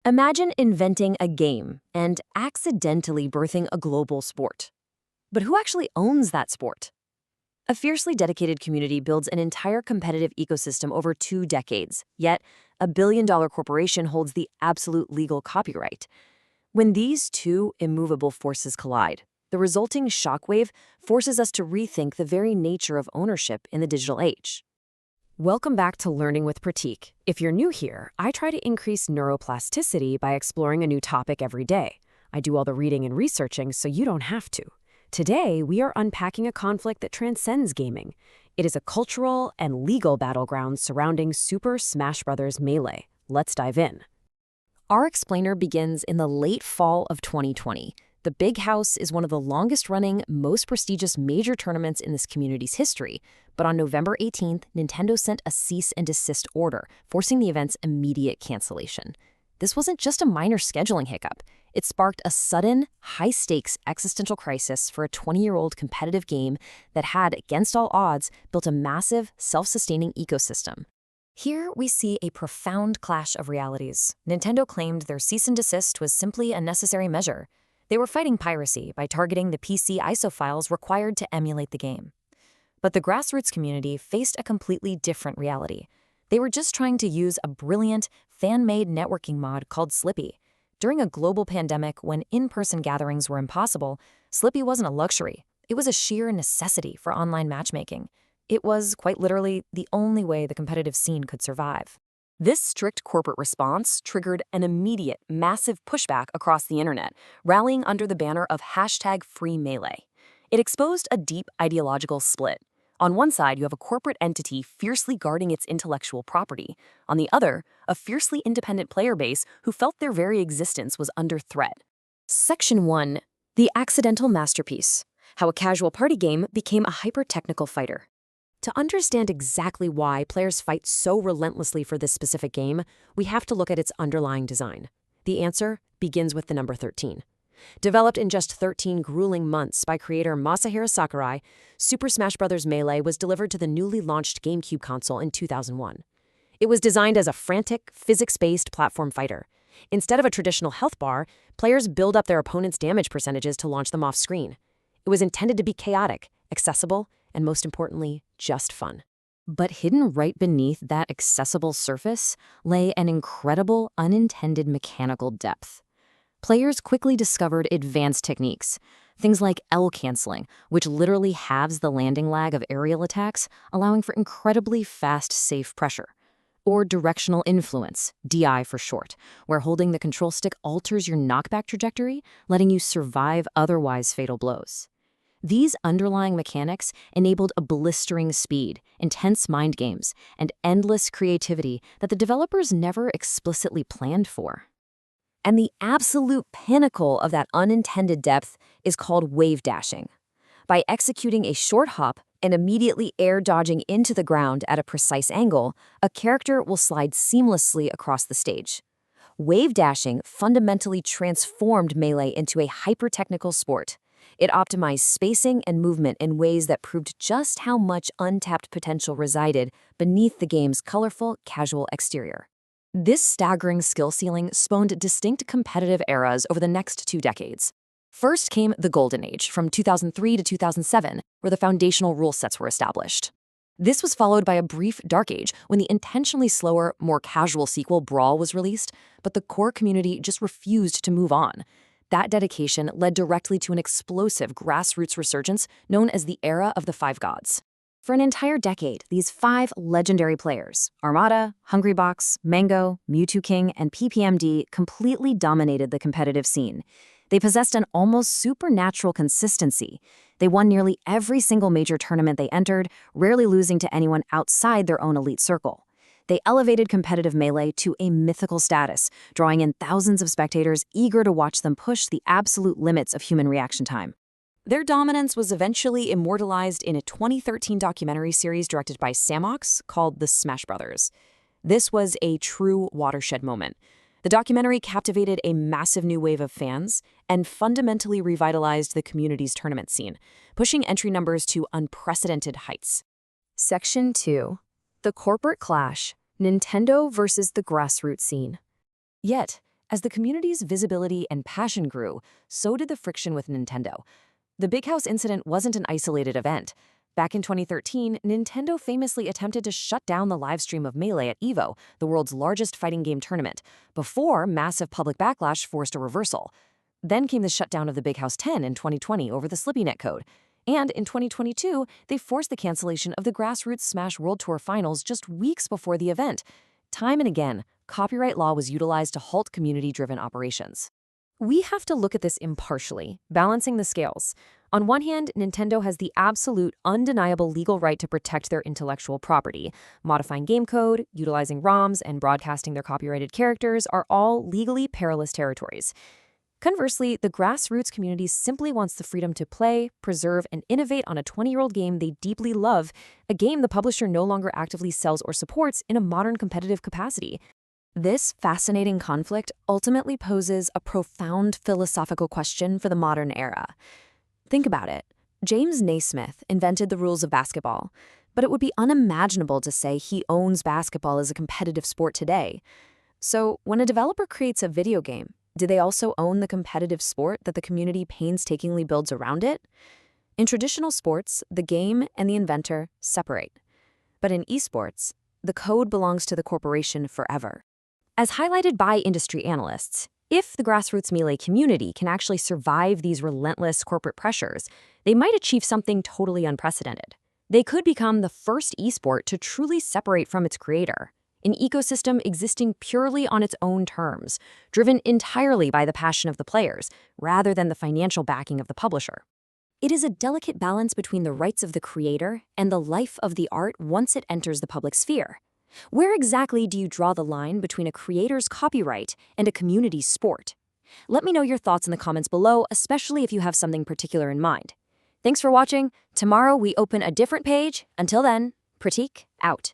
Imagine inventing a game and accidentally birthing a global sport. But who actually owns that sport? A fiercely dedicated community builds an entire competitive ecosystem over 2 decades, yet a billion-dollar corporation holds the absolute legal copyright. When these two immovable forces collide, the resulting shockwave forces us to rethink the very nature of ownership in the digital age. Welcome back to Learning with Pratik. If you're new here, I try to increase neuroplasticity by exploring a new topic every day. I do all the reading and researching so you don't have to. Today, we are unpacking a conflict that transcends gaming. It is a cultural and legal battleground surrounding Super Smash Bros. Melee. Let's dive in. Our explainer begins in the late fall of 2020. The Big House is one of the longest-running, most prestigious major tournaments in this community's history, but on November 18th, Nintendo sent a cease and desist order, forcing the event's immediate cancellation. This wasn't just a minor scheduling hiccup. It sparked a sudden, high-stakes existential crisis for a 20-year-old competitive game that had, against all odds, built a massive, self-sustaining ecosystem. Here we see a profound clash of realities. Nintendo claimed their cease and desist was simply a necessary measure. They were fighting piracy by targeting the PC ISO files required to emulate the game. But the grassroots community faced a completely different reality. They were just trying to use a brilliant, fan-made networking mod called Slippy. During a global pandemic when in-person gatherings were impossible, Slippy wasn't a luxury. It was a sheer necessity for online matchmaking. It was, quite literally, the only way the competitive scene could survive. This strict corporate response triggered an immediate, massive pushback across the internet, rallying under the banner of #FreeMelee. It exposed a deep ideological split. On one side, you have a corporate entity fiercely guarding its intellectual property. On the other, a fiercely independent player base who felt their very existence was under threat. Section 1. The Accidental Masterpiece. How a casual party game became a hyper-technical fighter. To understand exactly why players fight so relentlessly for this specific game, we have to look at its underlying design. The answer begins with the number 13. Developed in just 13 grueling months by creator Masahiro Sakurai, Super Smash Bros. Melee was delivered to the newly launched GameCube console in 2001. It was designed as a frantic, physics-based platform fighter. Instead of a traditional health bar, players build up their opponent's damage percentages to launch them off screen. It was intended to be chaotic, accessible, and most importantly, just fun. But hidden right beneath that accessible surface lay an incredible unintended mechanical depth. Players quickly discovered advanced techniques, things like L canceling, which literally halves the landing lag of aerial attacks, allowing for incredibly fast, safe pressure. Or directional influence, DI for short, where holding the control stick alters your knockback trajectory, letting you survive otherwise fatal blows. These underlying mechanics enabled a blistering speed, intense mind games, and endless creativity that the developers never explicitly planned for. And the absolute pinnacle of that unintended depth is called wave dashing. By executing a short hop and immediately air dodging into the ground at a precise angle, a character will slide seamlessly across the stage. Wave dashing fundamentally transformed Melee into a hyper-technical sport. It optimized spacing and movement in ways that proved just how much untapped potential resided beneath the game's colorful, casual exterior. This staggering skill ceiling spawned distinct competitive eras over the next 2 decades. First came the Golden Age, from 2003 to 2007, where the foundational rule sets were established. This was followed by a brief Dark Age, when the intentionally slower, more casual sequel Brawl was released, but the core community just refused to move on. That dedication led directly to an explosive grassroots resurgence known as the Era of the Five Gods. For an entire decade, these 5 legendary players, Armada, Hungrybox, Mango, Mewtwo King, and PPMD, completely dominated the competitive scene. They possessed an almost supernatural consistency. They won nearly every single major tournament they entered, rarely losing to anyone outside their own elite circle. They elevated competitive Melee to a mythical status, drawing in thousands of spectators eager to watch them push the absolute limits of human reaction time. Their dominance was eventually immortalized in a 2013 documentary series directed by Samox called The Smash Brothers. This was a true watershed moment. The documentary captivated a massive new wave of fans and fundamentally revitalized the community's tournament scene, pushing entry numbers to unprecedented heights. Section 2. The Corporate Clash, Nintendo versus the Grassroots Scene. Yet, As the community's visibility and passion grew, so did the friction with Nintendo. The Big House incident wasn't an isolated event. Back in 2013, Nintendo famously attempted to shut down the live stream of Melee at EVO, the world's largest fighting game tournament, before massive public backlash forced a reversal. Then came the shutdown of the Big House 10 in 2020 over the SlippyNet code. And in 2022, they forced the cancellation of the Grassroots Smash World Tour finals just weeks before the event. Time and again, copyright law was utilized to halt community-driven operations. We have to look at this impartially, balancing the scales. On one hand, Nintendo has the absolute, undeniable legal right to protect their intellectual property. Modifying game code, utilizing ROMs, and broadcasting their copyrighted characters are all legally perilous territories. Conversely, the grassroots community simply wants the freedom to play, preserve, and innovate on a 20-year-old game they deeply love, a game the publisher no longer actively sells or supports in a modern competitive capacity. This fascinating conflict ultimately poses a profound philosophical question for the modern era. Think about it. James Naismith invented the rules of basketball, but it would be unimaginable to say he owns basketball as a competitive sport today. So, when a developer creates a video game, do they also own the competitive sport that the community painstakingly builds around it? In traditional sports, the game and the inventor separate. But in esports, the code belongs to the corporation forever. As highlighted by industry analysts, if the grassroots Melee community can actually survive these relentless corporate pressures, they might achieve something totally unprecedented. They could become the first esport to truly separate from its creator, an ecosystem existing purely on its own terms, driven entirely by the passion of the players, rather than the financial backing of the publisher. It is a delicate balance between the rights of the creator and the life of the art once it enters the public sphere. Where exactly do you draw the line between a creator's copyright and a community's sport? Let me know your thoughts in the comments below, especially if you have something particular in mind. Thanks for watching. Tomorrow we open a different page. Until then, Pratik, out.